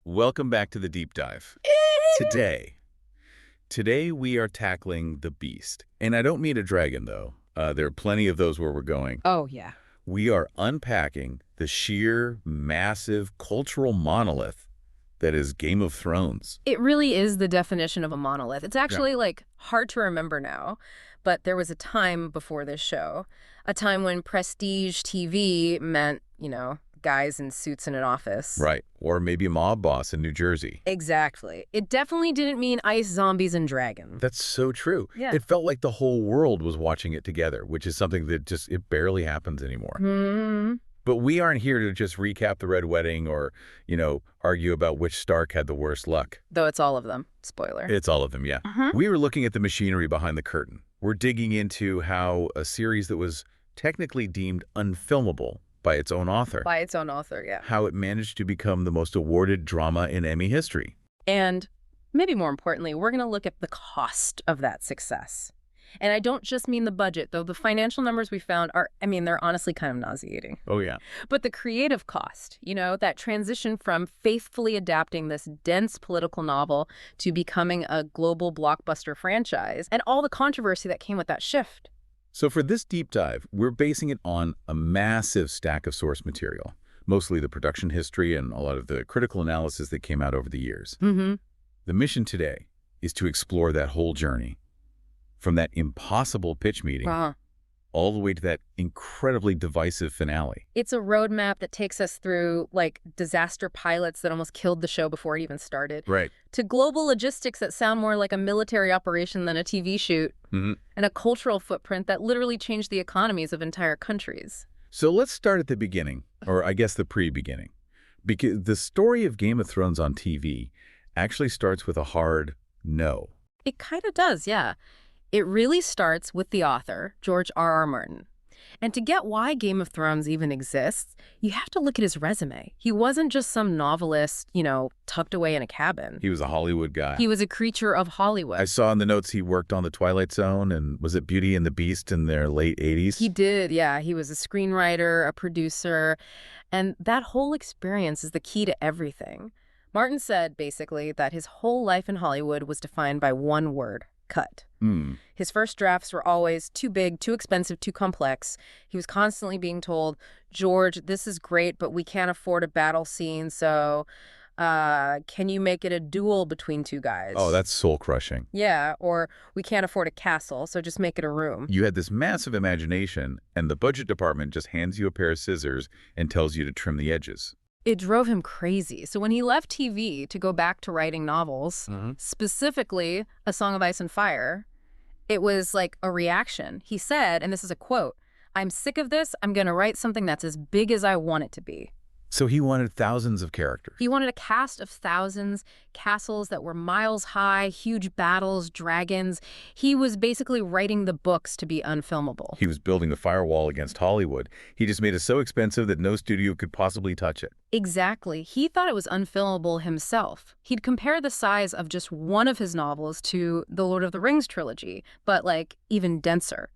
Welcome back to the deep dive. Today, today we are tackling the beast. And I don't mean a dragon, though. There are plenty of those where we're going. Oh, yeah. We are unpacking the sheer, massive cultural monolith that is Game of Thrones. It really is the definition of a monolith. It's Yeah. actually, hard to remember now, but there was a time before this show, a time when prestige TV meant, guys in suits in an office. Right. Or maybe a mob boss in New Jersey. Exactly. It definitely didn't mean ice, zombies, and dragons. That's so true. Yeah. It felt like the whole world was watching it together, which is something that it barely happens anymore. Hmm. But we aren't here to just recap the Red Wedding or, argue about which Stark had the worst luck. Though it's all of them. Spoiler. It's all of them, yeah. We were looking at the machinery behind the curtain. We're digging into how a series that was technically deemed unfilmable by its own author, By its own author, yeah. how it managed to become the most awarded drama in Emmy history. And maybe more importantly, we're going to look at the cost of that success. And I don't just mean the budget, though the financial numbers we found they're honestly kind of nauseating. Oh, yeah. But the creative cost, that transition from faithfully adapting this dense political novel to becoming a global blockbuster franchise, and all the controversy that came with that shift. So for this deep dive, we're basing it on a massive stack of source material, mostly the production history and a lot of the critical analysis that came out over the years. Mm-hmm. The mission today is to explore that whole journey, from that impossible pitch meeting all the way to that incredibly divisive finale. It's a roadmap that takes us through, disaster pilots that almost killed the show before it even started, Right. to global logistics that sound more like a military operation than a TV shoot, and a cultural footprint that literally changed the economies of entire countries. So let's start at the beginning, or I guess the pre-beginning, because the story of Game of Thrones on TV actually starts with a hard no. It kind of does, yeah. It really starts with the author, George R.R. Martin. And to get why Game of Thrones even exists, you have to look at his resume. He wasn't just some novelist, tucked away in a cabin. He was a Hollywood guy. He was a creature of Hollywood. I saw in the notes he worked on The Twilight Zone, and was it Beauty and the Beast in their late 80s? He did, yeah. He was a screenwriter, a producer, and that whole experience is the key to everything. Martin said, basically, that his whole life in Hollywood was defined by one word: cut. His first drafts were always too big, too expensive, too complex. He was constantly being told, George, this is great, but we can't afford a battle scene, so can you make it a duel between two guys? Oh, that's soul-crushing. Yeah, or we can't afford a castle, so just make it a room. You had this massive imagination, and the budget department just hands you a pair of scissors and tells you to trim the edges. It drove him crazy. So when he left TV to go back to writing novels, specifically A Song of Ice and Fire, it was like a reaction. He said, and this is a quote, "I'm sick of this. I'm going to write something that's as big as I want it to be." So he wanted thousands of characters. He wanted a cast of thousands, castles that were miles high, huge battles, dragons. He was basically writing the books to be unfilmable. He was building a firewall against Hollywood. He just made it so expensive that no studio could possibly touch it. Exactly. He thought it was unfilmable himself. He'd compare the size of just one of his novels to the Lord of the Rings trilogy, but even denser.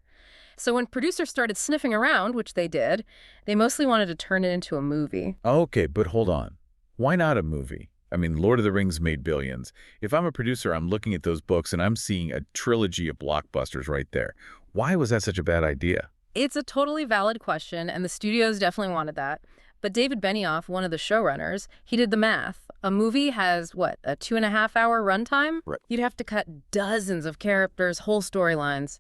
So when producers started sniffing around, which they did, they mostly wanted to turn it into a movie. Okay, but hold on. Why not a movie? I mean, Lord of the Rings made billions. If I'm a producer, I'm looking at those books and I'm seeing a trilogy of blockbusters right there. Why was that such a bad idea? It's a totally valid question, and the studios definitely wanted that. But David Benioff, one of the showrunners, he did the math. A movie has, a 2.5-hour runtime? Right. You'd have to cut dozens of characters, whole storylines.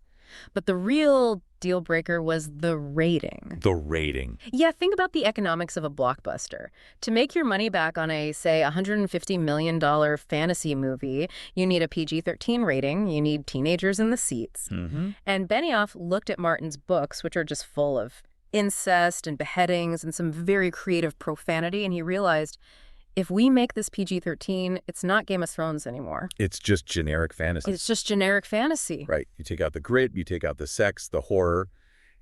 But the real deal breaker was the rating. The rating. Yeah, think about the economics of a blockbuster. To make your money back on a, say, $150 million fantasy movie, you need a PG-13 rating, you need teenagers in the seats. And Benioff looked at Martin's books, which are just full of incest and beheadings and some very creative profanity, and he realized, if we make this PG-13, it's not Game of Thrones anymore. It's just generic fantasy. It's just generic fantasy. Right. You take out the grit, you take out the sex, the horror,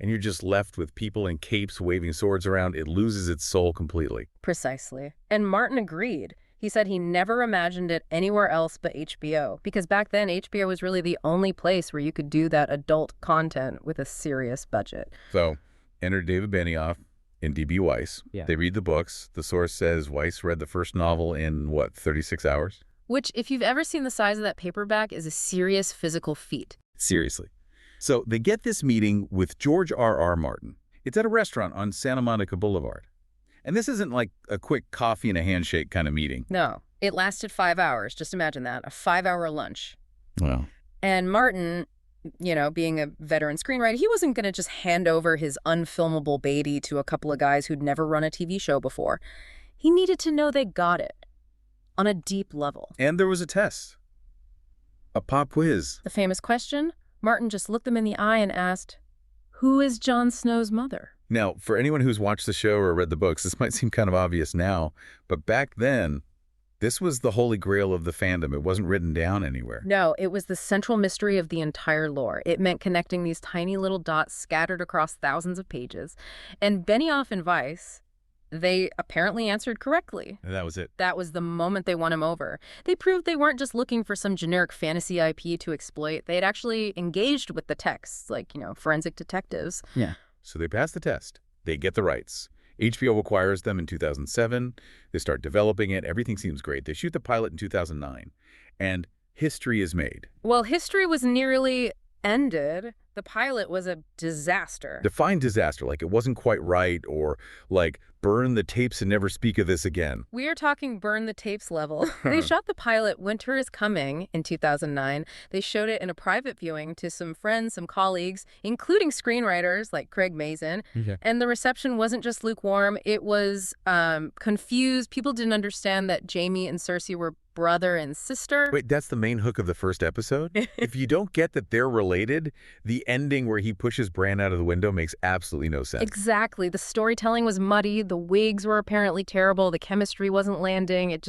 and you're just left with people in capes waving swords around. It loses its soul completely. Precisely. And Martin agreed. He said he never imagined it anywhere else but HBO, because back then HBO was really the only place where you could do that adult content with a serious budget. So, enter David Benioff in D.B. Weiss. Yeah. They read the books. The source says Weiss read the first novel in, 36 hours? Which, if you've ever seen the size of that paperback, is a serious physical feat. Seriously. So they get this meeting with George R.R. Martin. It's at a restaurant on Santa Monica Boulevard. And this isn't like a quick coffee and a handshake kind of meeting. No, it lasted 5 hours. Just imagine that, a 5-hour lunch. Well, And Martin, being a veteran screenwriter, he wasn't going to just hand over his unfilmable baby to a couple of guys who'd never run a TV show before. He needed to know they got it on a deep level. and there was a test. A pop quiz. The famous question, Martin just looked them in the eye and asked, "Who is Jon Snow's mother?" Now, for anyone who's watched the show or read the books, this might seem kind of obvious now, but back then, this was the holy grail of the fandom. It wasn't written down anywhere. No, it was the central mystery of the entire lore. It meant connecting these tiny little dots scattered across thousands of pages. And Benioff and Weiss, they apparently answered correctly. And that was it. That was the moment they won him over. They proved they weren't just looking for some generic fantasy IP to exploit. They had actually engaged with the texts, like, forensic detectives. Yeah. So they pass the test. They get the rights. HBO acquires them in 2007. They start developing it. Everything seems great. They shoot the pilot in 2009. And history is made. Well, history was nearly ended. The pilot was a disaster. Define disaster, like it wasn't quite right, or like burn the tapes and never speak of this again. We are talking burn the tapes level. They shot the pilot Winter is Coming in 2009. They showed it in a private viewing to some friends, some colleagues, including screenwriters like Craig Mazin. Okay. And the reception wasn't just lukewarm. It was confused. People didn't understand that Jamie and Cersei were brother and sister. Wait, that's the main hook of the first episode? If you don't get that they're related, the ending where he pushes Bran out of the window makes absolutely no sense. Exactly. The storytelling was muddy. The wigs were apparently terrible. The chemistry wasn't landing. It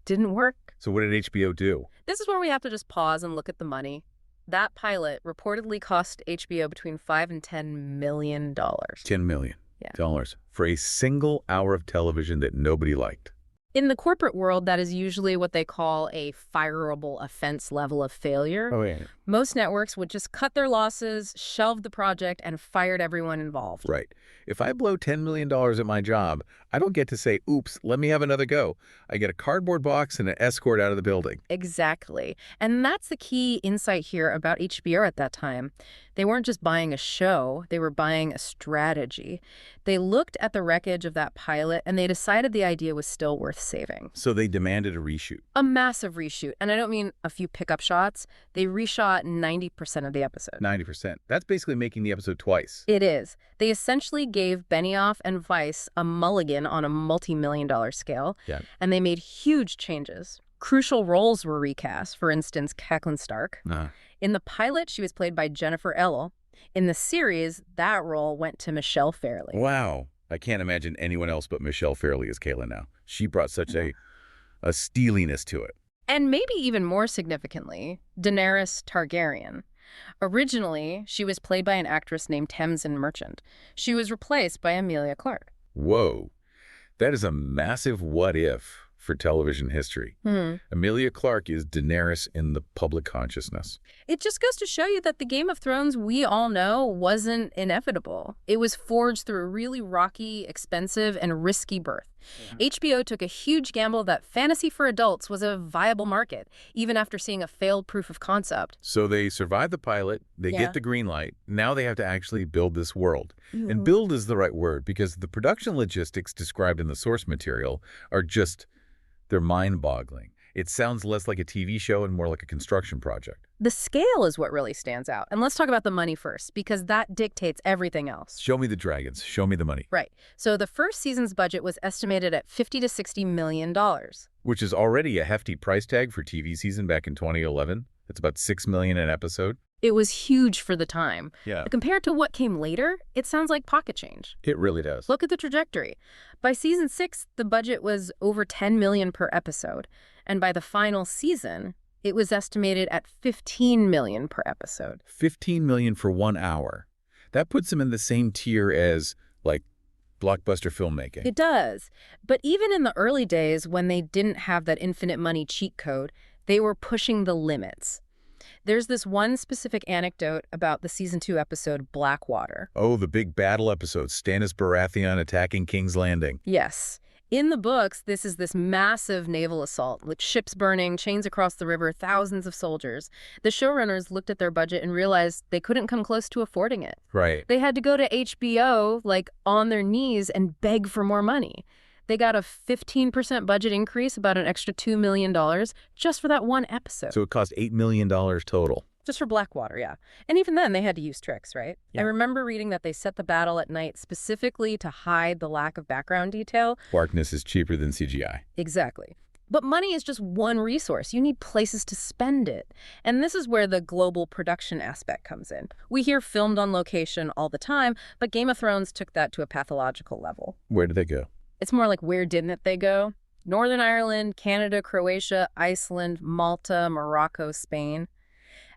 didn't work. So what did HBO do? This is where we have to just pause and look at the money. That pilot reportedly cost HBO between $5 and $10 million. $10 million Yeah. for a single hour of television that nobody liked. In the corporate world, that is usually what they call a fireable offense level of failure. Oh, yeah. Most networks would just cut their losses, shelved the project, and fired everyone involved. Right. If I blow $10 million at my job, I don't get to say, oops, let me have another go. I get a cardboard box and an escort out of the building. Exactly. And that's the key insight here about HBO at that time. They weren't just buying a show, they were buying a strategy. They looked at the wreckage of that pilot and they decided the idea was still worth saving. So they demanded a reshoot. A massive reshoot. And I don't mean a few pickup shots. They reshot 90% of the episode. 90%. That's basically making the episode twice. It is. They essentially gave Benioff and Weiss a mulligan on a multi-million-dollar scale. Yeah. And they made huge changes. Crucial roles were recast, for instance, Catelyn Stark. In the pilot, she was played by Jennifer Ellel. In the series, that role went to Michelle Fairley. Wow. I can't imagine anyone else but Michelle Fairley as Catelyn now. She brought such a steeliness to it. And maybe even more significantly, Daenerys Targaryen. Originally, she was played by an actress named Tamsin Merchant. She was replaced by Emilia Clarke. Whoa. That is a massive what if for television history. Emilia Clarke is Daenerys in the public consciousness. It just goes to show you that the Game of Thrones we all know wasn't inevitable. It was forged through a really rocky, expensive, and risky birth. HBO took a huge gamble that fantasy for adults was a viable market, even after seeing a failed proof of concept. So they survive the pilot, they Yeah. get the green light, now they have to actually build this world. And build is the right word because the production logistics described in the source material are just, they're mind-boggling. It sounds less like a TV show and more like a construction project. The scale is what really stands out. And let's talk about the money first, because that dictates everything else. Show me the dragons, show me the money. Right. So the first season's budget was estimated at $50 to $60 million. Which is already a hefty price tag for TV season back in 2011. It's about $6 million an episode. It was huge for the time. Yeah. But compared to what came later, it sounds like pocket change. It really does. Look at the trajectory. By season 6, the budget was over $10 million per episode. And by the final season, it was estimated at $15 million per episode. $15 million for 1 hour. That puts them in the same tier as, like, blockbuster filmmaking. It does. But even in the early days, when they didn't have that infinite money cheat code, they were pushing the limits. There's this one specific anecdote about the season 2 episode Blackwater. Oh, the big battle episode, Stannis Baratheon attacking King's Landing. Yes. In the books, this is this massive naval assault, with ships burning, chains across the river, thousands of soldiers. The showrunners looked at their budget and realized they couldn't come close to affording it. Right. They had to go to HBO, like, on their knees and beg for more money. They got a 15% budget increase, about an extra $2 million, just for that one episode. So it cost $8 million total. Just for Blackwater, yeah. And even then, they had to use tricks, right? Yeah. I remember reading that they set the battle at night specifically to hide the lack of background detail. Darkness is cheaper than CGI. Exactly. But money is just one resource. You need places to spend it. And this is where the global production aspect comes in. We hear filmed on location all the time, but Game of Thrones took that to a pathological level. Where did they go? It's more like, where didn't they go? Northern Ireland, Canada, Croatia, Iceland, Malta, Morocco, Spain.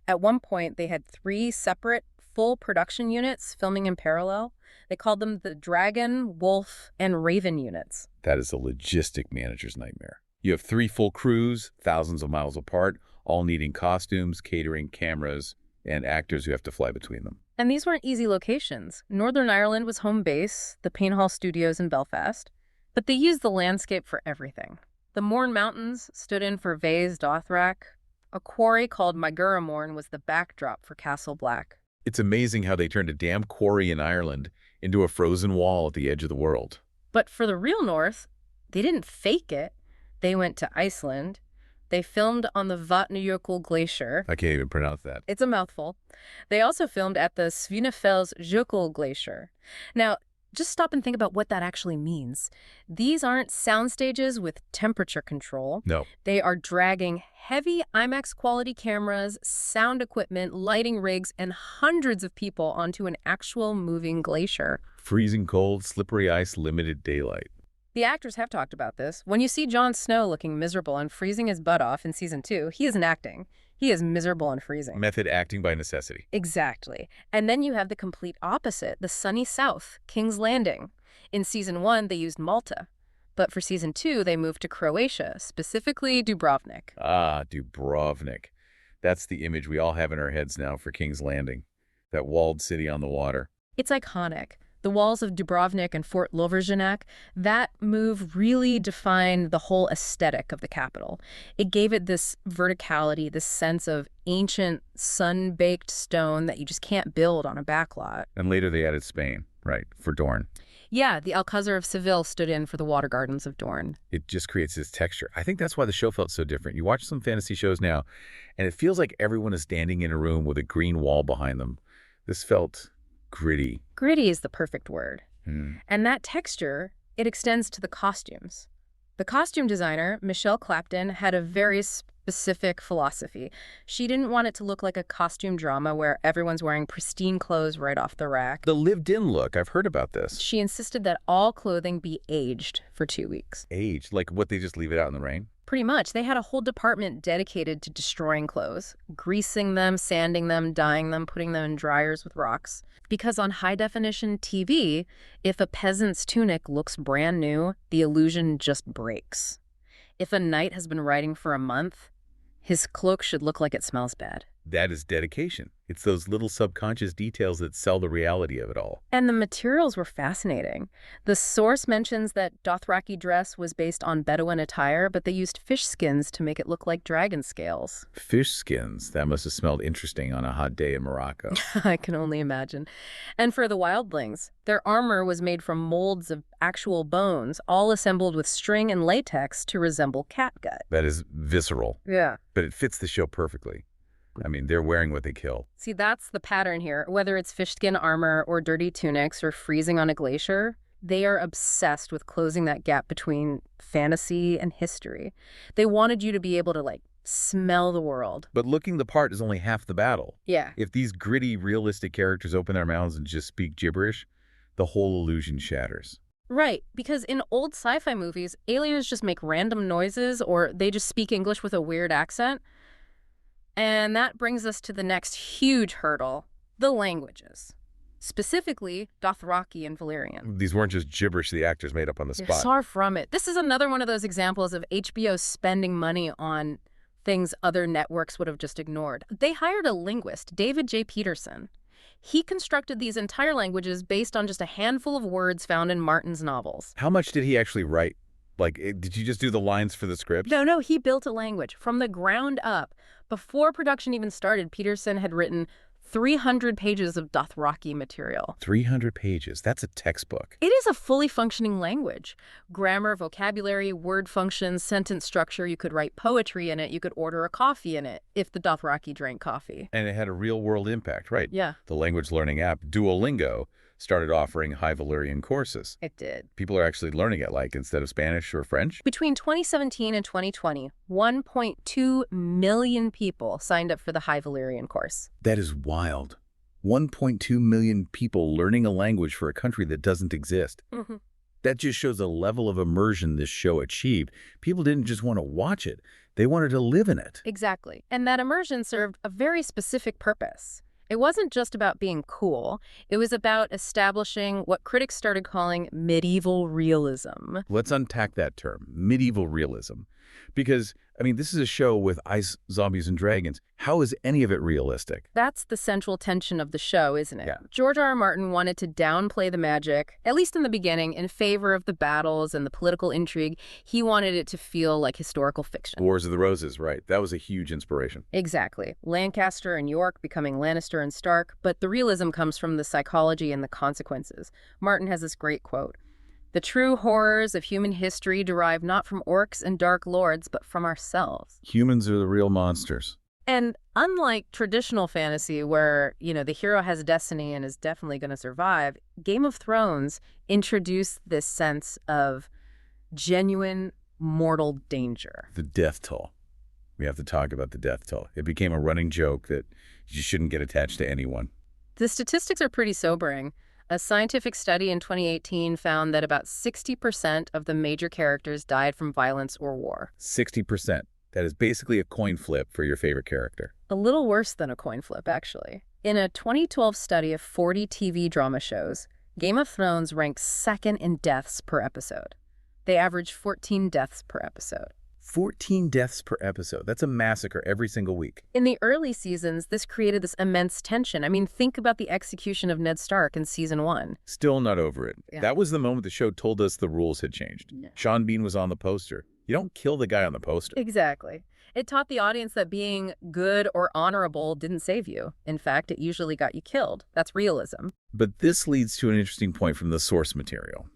At one point, they had 3 separate full production units filming in parallel. They called them the Dragon, Wolf, and Raven units. That is a logistic manager's nightmare. You have 3 full crews, thousands of miles apart, all needing costumes, catering, cameras, and actors who have to fly between them. And these weren't easy locations. Northern Ireland was home base, the Painhall Studios in Belfast. But they used the landscape for everything. The Mourne Mountains stood in for Vase Dothrak. A quarry called Maguramorn was the backdrop for Castle Black. It's amazing how they turned a damn quarry in Ireland into a frozen wall at the edge of the world. But for the real North, they didn't fake it. They went to Iceland. They filmed on the Vatnajökull Glacier. I can't even pronounce that. It's a mouthful. They also filmed at the Svinefellsjökull Glacier. Now, just stop and think about what that actually means. These aren't sound stages with temperature control. No. They are dragging heavy IMAX quality cameras, sound equipment, lighting rigs, and hundreds of people onto an actual moving glacier. Freezing cold, slippery ice, limited daylight. The actors have talked about this. When you see Jon Snow looking miserable and freezing his butt off in season 2, he isn't acting. He is miserable and freezing. Method acting by necessity. Exactly. And then you have the complete opposite, the sunny south, King's Landing. In season 1, they used Malta. But for season 2, they moved to Croatia, specifically Dubrovnik. Ah, Dubrovnik. That's the image we all have in our heads now for King's Landing. That walled city on the water. It's iconic. The walls of Dubrovnik and Fort Lovrženak, that move really defined the whole aesthetic of the capital. It gave it this verticality, this sense of ancient, sun-baked stone that you just can't build on a backlot. And later they added Spain, right, for Dorne. Yeah, the Alcázar of Seville stood in for the water gardens of Dorne. It just creates this texture. I think that's why the show felt so different. You watch some fantasy shows now, and it feels like everyone is standing in a room with a green wall behind them. This felt gritty. Gritty is the perfect word. And that texture, it extends to the costumes. The costume designer, Michelle Clapton, had a very specific philosophy. She didn't want it to look like a costume drama where everyone's wearing pristine clothes right off the rack. The lived-in look, I've heard about this. She insisted that all clothing be aged for 2 weeks. Aged? Like what, they just leave it out in the rain? Pretty much. They had a whole department dedicated to destroying clothes, greasing them, sanding them, dyeing them, putting them in dryers with rocks. Because on high-definition TV, if a peasant's tunic looks brand new, the illusion just breaks. If a knight has been riding for a month, his cloak should look like it smells bad. That is dedication. It's those little subconscious details that sell the reality of it all. And the materials were fascinating. The source mentions that Dothraki dress was based on Bedouin attire, but they used fish skins to make it look like dragon scales. Fish skins? That must have smelled interesting on a hot day in Morocco. I can only imagine. And for the wildlings, their armor was made from molds of actual bones, all assembled with string and latex to resemble catgut. That is visceral. Yeah. But it fits the show perfectly. I mean, they're wearing what they kill. See, that's the pattern here. Whether it's fish skin armor or dirty tunics or freezing on a glacier, they are obsessed with closing that gap between fantasy and history. They wanted you to be able to, like, smell the world. But looking the part is only half the battle. Yeah. If these gritty, realistic characters open their mouths and just speak gibberish, the whole illusion shatters. Right, because in old sci-fi movies, aliens just make random noises or they just speak English with a weird accent. And that brings us to the next huge hurdle, the languages. Specifically, Dothraki and Valyrian. These weren't just gibberish the actors made up on the spot. Far from it. This is another one of those examples of HBO spending money on things other networks would have just ignored. They hired a linguist, David J. Peterson. He constructed these entire languages based on just a handful of words found in Martin's novels. How much did he actually write? Like, did you just do the lines for the script? No, he built a language from the ground up. Before production even started, Peterson had written 300 pages of Dothraki material. 300 pages. That's a textbook. It is a fully functioning language. Grammar, vocabulary, word functions, sentence structure. You could write poetry in it. You could order a coffee in it if the Dothraki drank coffee. And it had a real-world impact, right? Yeah. The language learning app Duolingo started offering High Valyrian courses. It did. People are actually learning it, like, instead of Spanish or French. Between 2017 and 2020, 1.2 million people signed up for the High Valyrian course. That is wild. 1.2 million people learning a language for a country that doesn't exist. Mm-hmm. That just shows the level of immersion this show achieved. People didn't just want to watch it. They wanted to live in it. Exactly. And that immersion served a very specific purpose. It wasn't just about being cool. It was about establishing what critics started calling medieval realism. Let's unpack that term, medieval realism. Because, I mean, this is a show with ice, zombies, and dragons. How is any of it realistic? That's the central tension of the show, isn't it? Yeah. George R. R. Martin wanted to downplay the magic, at least in the beginning, in favor of the battles and the political intrigue. He wanted it to feel like historical fiction. Wars of the Roses, right. That was a huge inspiration. Exactly. Lancaster and York becoming Lannister and Stark, but the realism comes from the psychology and the consequences. Martin has this great quote. The true horrors of human history derive not from orcs and dark lords, but from ourselves. Humans are the real monsters. And unlike traditional fantasy where, the hero has destiny and is definitely going to survive, Game of Thrones introduced this sense of genuine mortal danger. The death toll. We have to talk about the death toll. It became a running joke that you shouldn't get attached to anyone. The statistics are pretty sobering. A scientific study in 2018 found that about 60% of the major characters died from violence or war. 60%. That is basically a coin flip for your favorite character. A little worse than a coin flip, actually. In a 2012 study of 40 TV drama shows, Game of Thrones ranks second in deaths per episode. They average 14 deaths per episode. 14 deaths per episode. That's a massacre every single week. In the early seasons, this created this immense tension. I mean, think about the execution of Ned Stark in season 1. Still not over it. Yeah. That was the moment the show told us the rules had changed. Yeah. Sean Bean was on the poster. You don't kill the guy on the poster. Exactly. It taught the audience that being good or honorable didn't save you. In fact, it usually got you killed. That's realism. But this leads to an interesting point from the source material.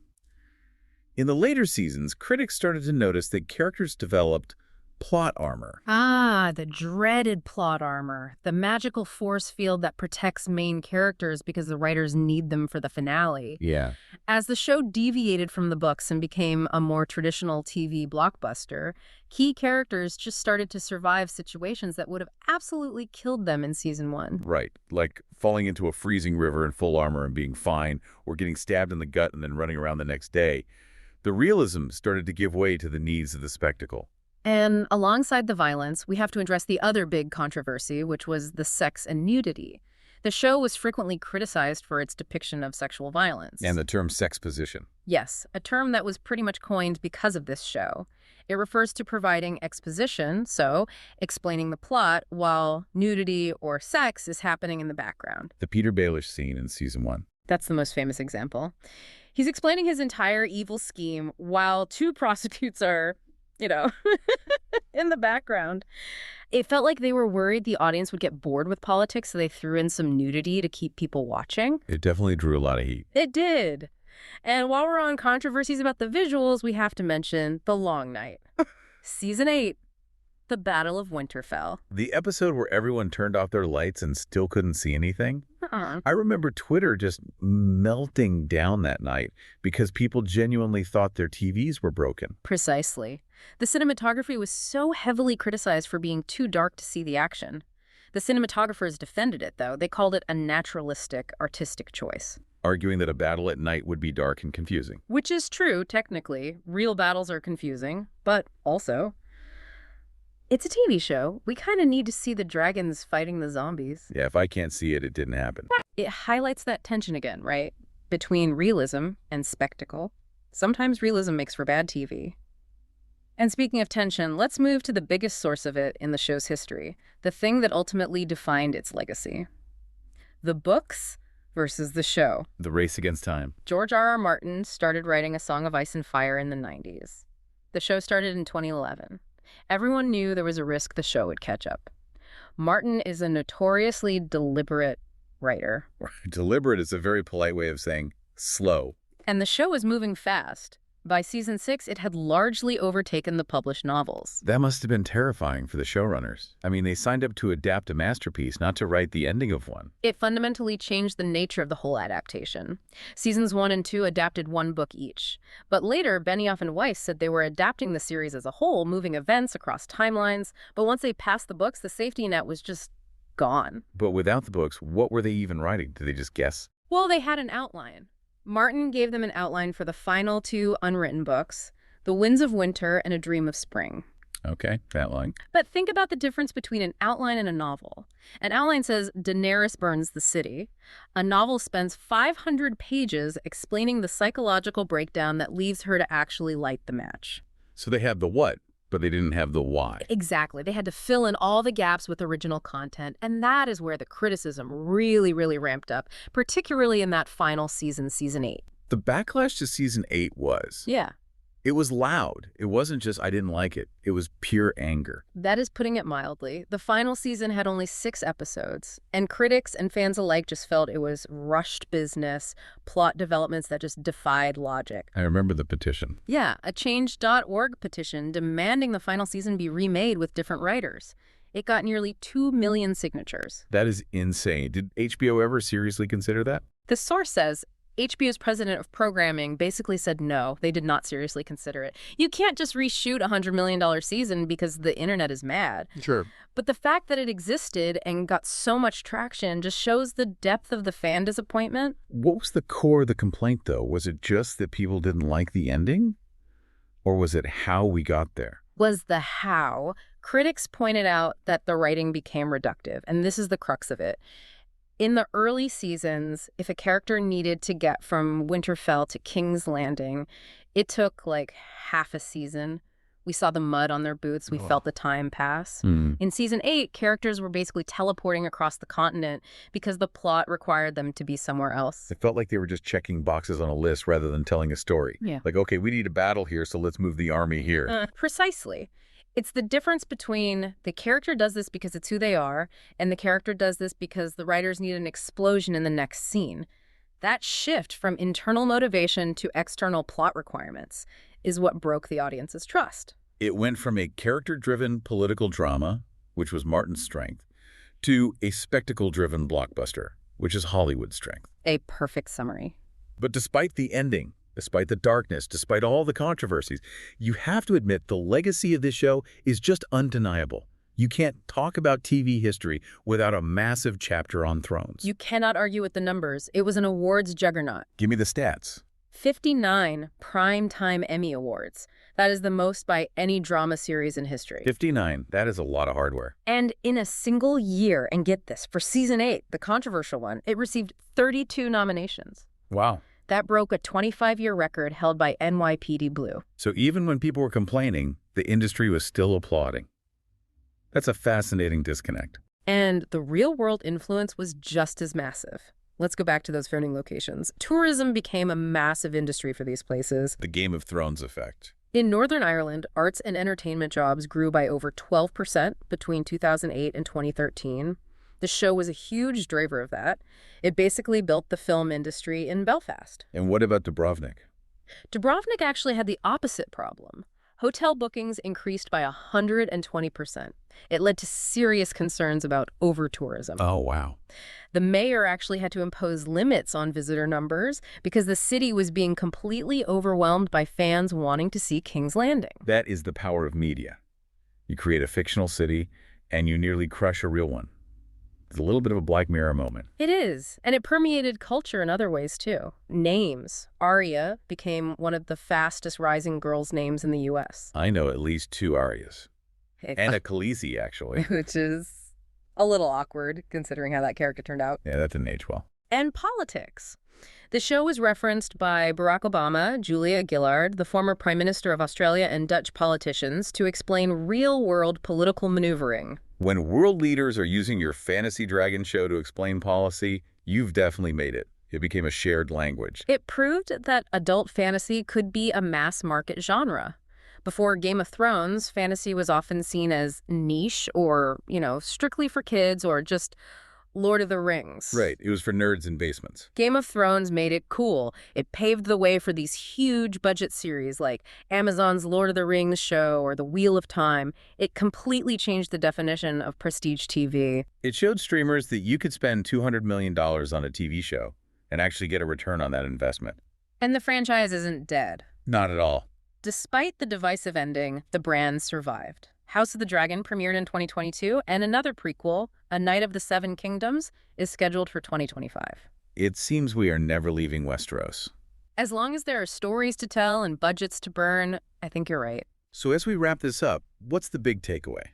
In the later seasons, critics started to notice that characters developed plot armor. Ah, the dreaded plot armor. The magical force field that protects main characters because the writers need them for the finale. Yeah. As the show deviated from the books and became a more traditional TV blockbuster, key characters just started to survive situations that would have absolutely killed them in season 1. Right. Like falling into a freezing river in full armor and being fine, or getting stabbed in the gut and then running around the next day. The realism started to give way to the needs of the spectacle. And alongside the violence, we have to address the other big controversy, which was the sex and nudity. The show was frequently criticized for its depiction of sexual violence. And the term sex position. Yes, a term that was pretty much coined because of this show. It refers to providing exposition, so explaining the plot, while nudity or sex is happening in the background. The Peter Baelish scene in season 1. That's the most famous example. He's explaining his entire evil scheme while 2 prostitutes are, in the background. It felt like they were worried the audience would get bored with politics, so they threw in some nudity to keep people watching. It definitely drew a lot of heat. It did. And while we're on controversies about the visuals, we have to mention The Long Night. Season 8, The Battle of Winterfell. The episode where everyone turned off their lights and still couldn't see anything? Uh-uh. I remember Twitter just melting down that night because people genuinely thought their TVs were broken. Precisely. The cinematography was so heavily criticized for being too dark to see the action. The cinematographers defended it, though. They called it a naturalistic, artistic choice. Arguing that a battle at night would be dark and confusing. Which is true, technically. Real battles are confusing, but also, it's a TV show. We kind of need to see the dragons fighting the zombies. Yeah, if I can't see it, it didn't happen. It highlights that tension again, right? Between realism and spectacle. Sometimes realism makes for bad TV. And speaking of tension, let's move to the biggest source of it in the show's history, the thing that ultimately defined its legacy. The books versus the show. The race against time. George R.R. Martin started writing A Song of Ice and Fire in the 90s. The show started in 2011. Everyone knew there was a risk the show would catch up. Martin is a notoriously deliberate writer. Deliberate is a very polite way of saying slow. And the show was moving fast. By season 6, it had largely overtaken the published novels. That must have been terrifying for the showrunners. I mean, they signed up to adapt a masterpiece, not to write the ending of one. It fundamentally changed the nature of the whole adaptation. Seasons 1 and 2 adapted one book each. But later, Benioff and Weiss said they were adapting the series as a whole, moving events across timelines. But once they passed the books, the safety net was just gone. But without the books, what were they even writing? Did they just guess? Well, they had an outline. Martin gave them an outline for the final 2 unwritten books, The Winds of Winter and A Dream of Spring. Okay, that line. But think about the difference between an outline and a novel. An outline says Daenerys burns the city. A novel spends 500 pages explaining the psychological breakdown that leaves her to actually light the match. So they have the what, but they didn't have the why. Exactly. They had to fill in all the gaps with original content, and that is where the criticism really, really ramped up, particularly in that final season, season 8. The backlash to season 8 was... Yeah. It was loud. It wasn't just I didn't like it. It was pure anger. That is putting it mildly. The final season had only 6 episodes, and critics and fans alike just felt it was rushed business, plot developments that just defied logic. I remember the petition. Yeah, a Change.org petition demanding the final season be remade with different writers. It got nearly 2 million signatures. That is insane. Did HBO ever seriously consider that? The source says HBO's president of programming basically said no, they did not seriously consider it. You can't just reshoot a $100 million season because the internet is mad. Sure. But the fact that it existed and got so much traction just shows the depth of the fan disappointment. What was the core of the complaint, though? Was it just that people didn't like the ending? Or was it how we got there? Was the how. Critics pointed out that the writing became reductive, and this is the crux of it. In the early seasons, if a character needed to get from Winterfell to King's Landing, it took like half a season. We saw the mud on their boots. We felt the time pass. In season 8, characters were basically teleporting across the continent because the plot required them to be somewhere else. It felt like they were just checking boxes on a list rather than telling a story. Yeah. Like, okay, we need a battle here, so let's move the army here. Precisely. It's the difference between the character does this because it's who they are, and the character does this because the writers need an explosion in the next scene. That shift from internal motivation to external plot requirements is what broke the audience's trust. It went from a character-driven political drama, which was Martin's strength, to a spectacle-driven blockbuster, which is Hollywood's strength. A perfect summary. But despite the ending, despite the darkness, despite all the controversies, you have to admit the legacy of this show is just undeniable. You can't talk about TV history without a massive chapter on Thrones. You cannot argue with the numbers. It was an awards juggernaut. Give me the stats. 59 Primetime Emmy Awards. That is the most by any drama series in history. 59. That is a lot of hardware. And in a single year, and get this, for season 8, the controversial one, it received 32 nominations. Wow. That broke a 25-year record held by NYPD Blue. So even when people were complaining, the industry was still applauding. That's a fascinating disconnect. And the real-world influence was just as massive. Let's go back to those filming locations. Tourism became a massive industry for these places. The Game of Thrones effect. In Northern Ireland, arts and entertainment jobs grew by over 12% between 2008 and 2013. The show was a huge driver of that. It basically built the film industry in Belfast. And what about Dubrovnik? Dubrovnik actually had the opposite problem. Hotel bookings increased by 120%. It led to serious concerns about over-tourism. Oh, wow. The mayor actually had to impose limits on visitor numbers because the city was being completely overwhelmed by fans wanting to see King's Landing. That is the power of media. You create a fictional city, and you nearly crush a real one. It's a little bit of a Black Mirror moment. It is, and it permeated culture in other ways, too. Names. Arya became one of the fastest rising girls' names in the U.S. I know at least 2 Aryas. And a Khaleesi, actually. Which is a little awkward, considering how that character turned out. Yeah, that didn't age well. And politics. The show was referenced by Barack Obama, Julia Gillard, the former Prime Minister of Australia, and Dutch politicians to explain real-world political maneuvering. When world leaders are using your fantasy dragon show to explain policy, you've definitely made it. It became a shared language. It proved that adult fantasy could be a mass-market genre. Before Game of Thrones, fantasy was often seen as niche or, strictly for kids or just Lord of the Rings. Right. It was for nerds in basements. Game of Thrones made it cool. It paved the way for these huge budget series like Amazon's Lord of the Rings show or The Wheel of Time. It completely changed the definition of prestige TV. It showed streamers that you could spend $200 million on a TV show and actually get a return on that investment. And the franchise isn't dead. Not at all. Despite the divisive ending, the brand survived. House of the Dragon premiered in 2022, and another prequel, A Knight of the Seven Kingdoms, is scheduled for 2025. It seems we are never leaving Westeros. As long as there are stories to tell and budgets to burn, I think you're right. So as we wrap this up, what's the big takeaway?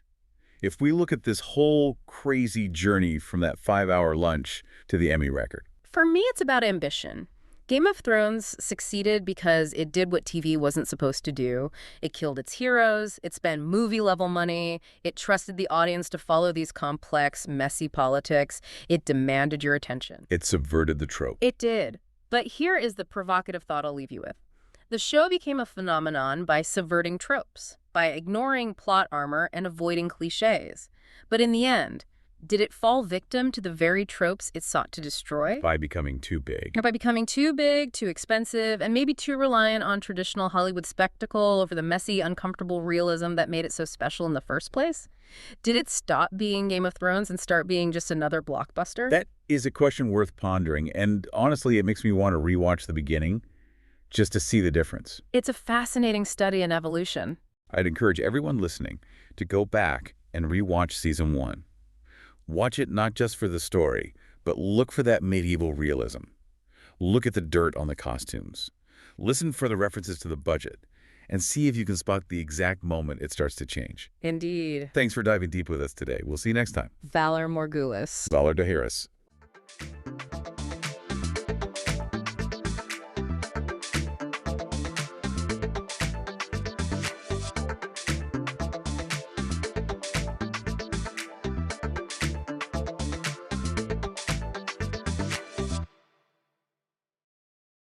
If we look at this whole crazy journey from that 5-hour lunch to the Emmy record. For me, it's about ambition. Game of Thrones succeeded because it did what TV wasn't supposed to do. It killed its heroes, it spent movie-level money, it trusted the audience to follow these complex, messy politics, it demanded your attention. It subverted the trope. It did. But here is the provocative thought I'll leave you with. The show became a phenomenon by subverting tropes, by ignoring plot armor and avoiding cliches. But in the end, did it fall victim to the very tropes it sought to destroy? By becoming too big. Or by becoming too big, too expensive, and maybe too reliant on traditional Hollywood spectacle over the messy, uncomfortable realism that made it so special in the first place? Did it stop being Game of Thrones and start being just another blockbuster? That is a question worth pondering, and honestly, it makes me want to rewatch the beginning just to see the difference. It's a fascinating study in evolution. I'd encourage everyone listening to go back and rewatch Season 1. Watch it not just for the story, but look for that medieval realism. Look at the dirt on the costumes. Listen for the references to the budget, and see if you can spot the exact moment it starts to change. Indeed. Thanks for diving deep with us today. We'll see you next time. Valor Morgulis. Valor Dahiris.